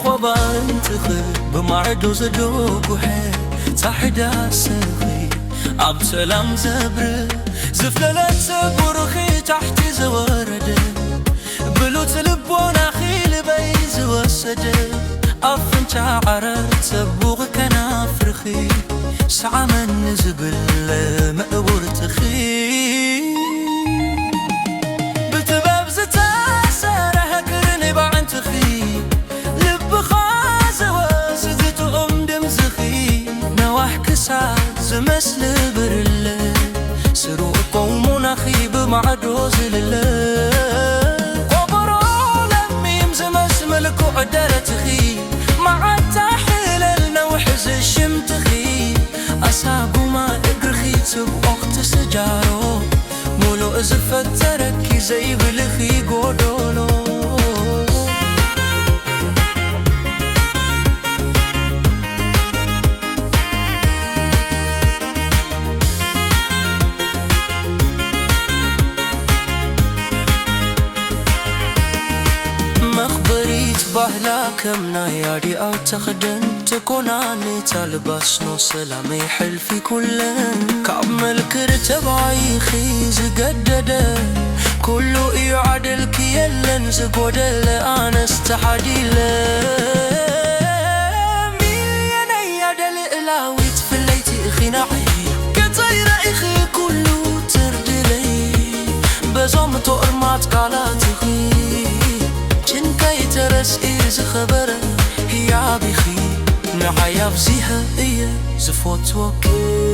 خبان تخي بمعدو زدوك وحي تحدا سخي عبد سلام زبر زفللت سبورخي تحت زورد بلوت لبونا خيل بيز وسد أفن شعرت سبوغ كنافرخي ساعة من زبل مقبور تخي بتباب زتاسره كرني بعن تخي لب خازة وسدت دم زخي نواح كساد زمسل برله سروق قوم نخي بمعدو زلله قبرو لميم زمس ملكو عدرت خي مع التحلل نوحز الشمتخي أصابو ما اقرخي تبقى سجارو مولو ازفت تركي زي بلخي قودولو ባህላ ከምና ያዲ أو تخدن تكوناني تلبس نو سلامي حلفي كلن كعمل كرتبعي خيز قدد كله يعدل كيلن زقودل أنا استحديل مين يعدل إلاوي تفليتي إخي نعي كطير إخي كله تردلي بزوم تؤرمات قالات إخي ترس إيز خبره هي عبيخي نحيا بزيها إيه زفوت وكي